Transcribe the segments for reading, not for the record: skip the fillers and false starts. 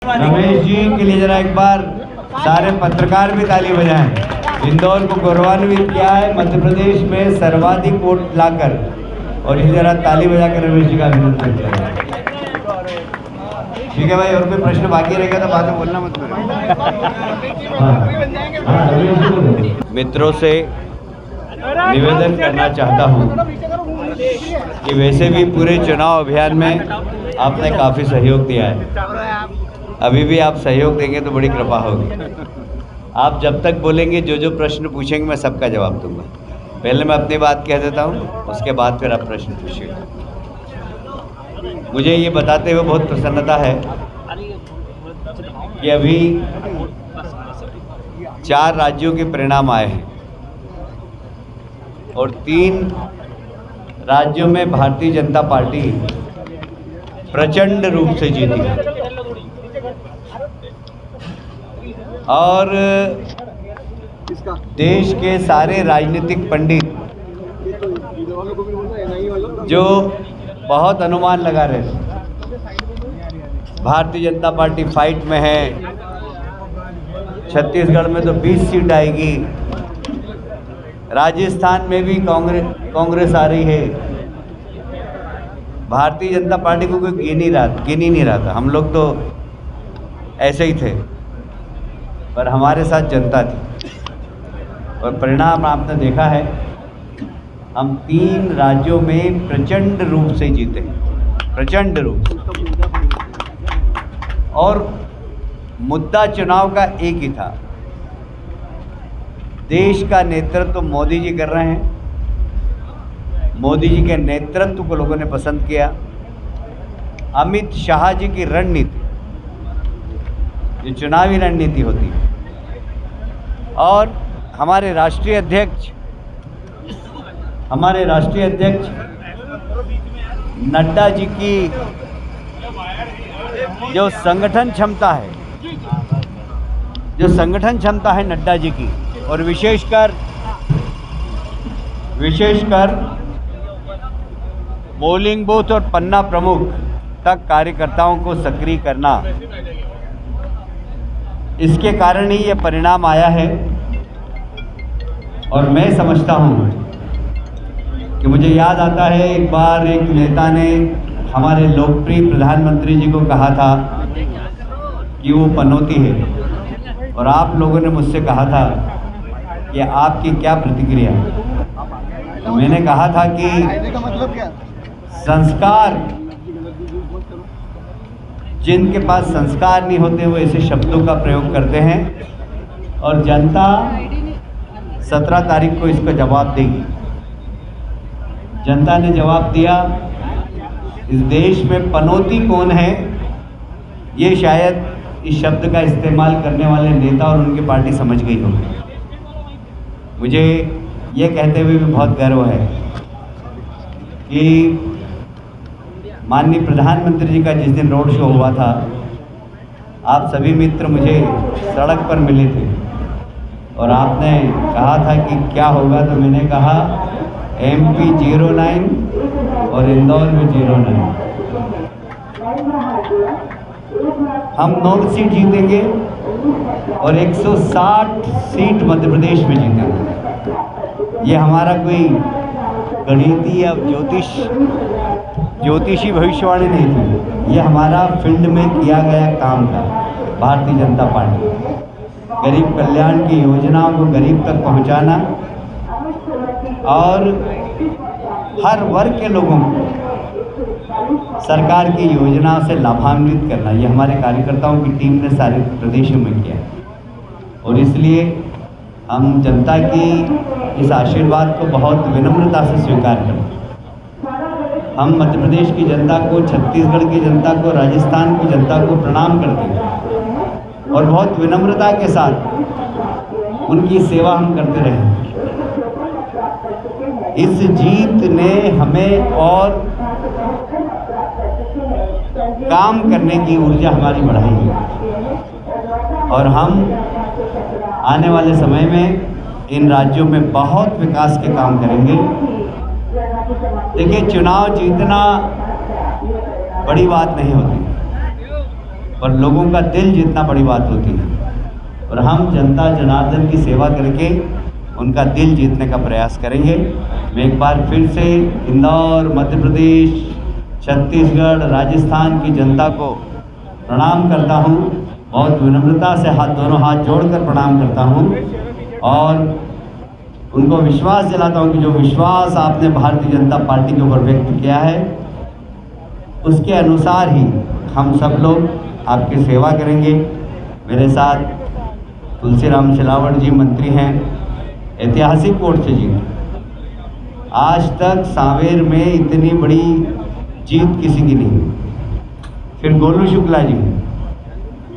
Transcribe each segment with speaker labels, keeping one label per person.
Speaker 1: रमेश जी के लिए जरा एक बार सारे पत्रकार भी ताली बजाएं। इंदौर को गौरवान्वित किया है मध्य प्रदेश में सर्वाधिक वोट लाकर, और इसी जरा ताली बजाकर रमेश जी का अभिनंदन किया। ठीक है भाई, और कोई प्रश्न बाकी रहेगा तो बाद में बोलना मत करो। मित्रों से निवेदन करना चाहता हूँ कि वैसे भी पूरे चुनाव अभियान में आपने काफ़ी सहयोग दिया है, अभी भी आप सहयोग देंगे तो बड़ी कृपा होगी। आप जब तक बोलेंगे जो प्रश्न पूछेंगे मैं सबका जवाब दूंगा। पहले मैं अपनी बात कह देता हूँ, उसके बाद फिर आप प्रश्न पूछिएगा। मुझे ये बताते हुए बहुत प्रसन्नता है कि अभी 4 राज्यों के परिणाम आए हैं और 3 राज्यों में भारतीय जनता पार्टी प्रचंड रूप से जीती है। और देश के सारे राजनीतिक पंडित जो बहुत अनुमान लगा रहे थे, भारतीय जनता पार्टी फाइट में है, छत्तीसगढ़ में तो 20 सीट आएगी, राजस्थान में भी कांग्रेस आ रही है, भारतीय जनता पार्टी को कोई गिन ही नहीं रहा था। हम लोग तो ऐसे ही थे, पर हमारे साथ जनता थी और परिणाम आपने देखा है। हम 3 राज्यों में प्रचंड रूप से जीते, प्रचंड रूप से। और मुद्दा चुनाव का एक ही था, देश का नेतृत्व मोदी जी कर रहे हैं, मोदी जी के नेतृत्व को लोगों ने पसंद किया। अमित शाह जी की रणनीति, जो चुनावी रणनीति होती है, और हमारे राष्ट्रीय अध्यक्ष नड्डा जी की जो संगठन क्षमता है नड्डा जी की, और विशेषकर पोलिंग बूथ और पन्ना प्रमुख तक कार्यकर्ताओं को सक्रिय करना, इसके कारण ही ये परिणाम आया है। और मैं समझता हूँ कि मुझे याद आता है एक बार एक नेता ने हमारे लोकप्रिय प्रधानमंत्री जी को कहा था कि वो पनौती है, और आप लोगों ने मुझसे कहा था कि आपकी क्या प्रतिक्रिया। तो मैंने कहा था कि संस्कार, जिनके पास संस्कार नहीं होते वो ऐसे शब्दों का प्रयोग करते हैं, और जनता 17 तारीख को इसका जवाब देगी। जनता ने जवाब दिया। इस देश में पनौती कौन है, ये शायद इस शब्द का इस्तेमाल करने वाले नेता और उनकी पार्टी समझ गई होगी। मुझे ये कहते हुए भी बहुत गर्व है कि माननीय प्रधानमंत्री जी का जिस दिन रोड शो हुआ था, आप सभी मित्र मुझे सड़क पर मिले थे और आपने कहा था कि क्या होगा, तो मैंने कहा MP 09 और इंदौर में 09। हम 9 सीट जीतेंगे और 160 सीट मध्य प्रदेश में जीतेंगे। ये हमारा कोई गणितीय या ज्योतिषी भविष्यवाणी नहीं थी, ये हमारा फील्ड में किया गया काम था। भारतीय जनता पार्टी गरीब कल्याण की योजनाओं को गरीब तक पहुंचाना और हर वर्ग के लोगों को सरकार की योजनाओं से लाभान्वित करना, ये हमारे कार्यकर्ताओं की टीम ने सारे प्रदेशों में किया। और इसलिए हम जनता की इस आशीर्वाद को बहुत विनम्रता से स्वीकार करते हैं। हम मध्य प्रदेश की जनता को, छत्तीसगढ़ की जनता को, राजस्थान की जनता को प्रणाम करते हैं और बहुत विनम्रता के साथ उनकी सेवा हम करते रहे। इस जीत ने हमें और काम करने की ऊर्जा हमारी बढ़ाई है, और हम आने वाले समय में इन राज्यों में बहुत विकास के काम करेंगे। देखिए, चुनाव जीतना बड़ी बात नहीं होती, पर लोगों का दिल जीतना बड़ी बात होती है, और हम जनता जनार्दन की सेवा करके उनका दिल जीतने का प्रयास करेंगे। मैं एक बार फिर से इंदौर, मध्य प्रदेश, छत्तीसगढ़, राजस्थान की जनता को प्रणाम करता हूँ, बहुत विनम्रता से दोनों हाथ जोड़कर प्रणाम करता हूँ, और उनको विश्वास दिलाता हूँ कि जो विश्वास आपने भारतीय जनता पार्टी के ऊपर व्यक्त किया है, उसके अनुसार ही हम सब लोग आपकी सेवा करेंगे। मेरे साथ तुलसीराम सिलावट जी मंत्री हैं, ऐतिहासिक वोट से जीत। आज तक सांवेर में इतनी बड़ी जीत किसी की नहीं। फिर गोलू शुक्ला जी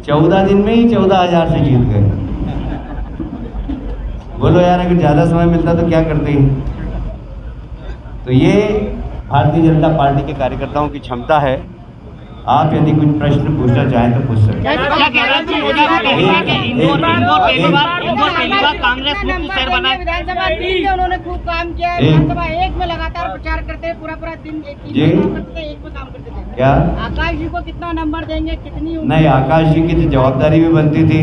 Speaker 1: 14 दिन में ही 14,000 से जीत गए। बोलो यार, अगर ज़्यादा समय मिलता तो क्या करते हैं। तो ये भारतीय जनता पार्टी के कार्यकर्ताओं की क्षमता है। आप यदि कुछ प्रश्न पूछना चाहें तो पूछ सकते हैं।
Speaker 2: कांग्रेस मुक्त शहर बना, विधानसभा 3 में उन्होंने खूब काम किया, विधानसभा 1 में लगातार प्रचार करते हैं, पूरा दिन एक में काम करते थे।
Speaker 1: क्या
Speaker 2: आकाश जी को कितना नंबर देंगे, कितनी?
Speaker 1: नहीं, आकाश जी की जवाबदारी भी बनती थी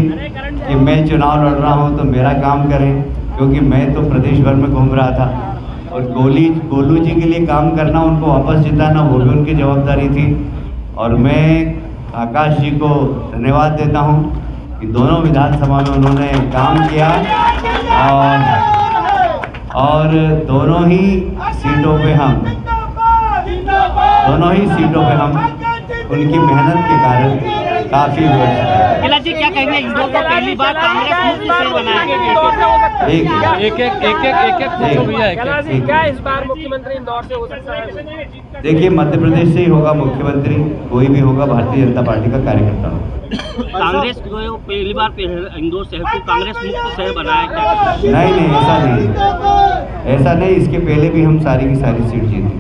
Speaker 1: कि मैं चुनाव लड़ रहा हूं तो मेरा काम करें, क्योंकि मैं तो प्रदेश भर में घूम रहा था, और गोलू जी के लिए काम करना, उनको वापस जिताना, वो भी उनकी जवाबदारी थी। और मैं आकाश जी को धन्यवाद देता हूं कि दोनों विधानसभा में उन्होंने काम किया, और दोनों ही सीटों पे हम उनकी मेहनत के कारण काफी हुआ।
Speaker 2: जी क्या कहेंगे, इंदौर को पहली बार कांग्रेस मुक्त शहर बनाया? क्या इस बार मुख्यमंत्री इंदौर से हो सकता है?
Speaker 1: देखिए, मध्य प्रदेश से ही होगा मुख्यमंत्री, कोई भी होगा, भारतीय जनता पार्टी का कार्यकर्ता होगा।
Speaker 2: कांग्रेस को पहली बार इंदौर शहर को कांग्रेस मुक्त शहर बनाया क्या?
Speaker 1: नहीं, ऐसा नहीं। इसके पहले भी हम सारी की सारी सीट जीते।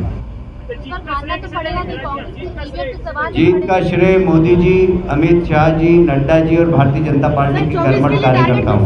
Speaker 1: जीत का श्रेय मोदी जी, अमित शाह जी, नड्डा जी और भारतीय जनता पार्टी के कर्मठ कार्यकर्ताओं।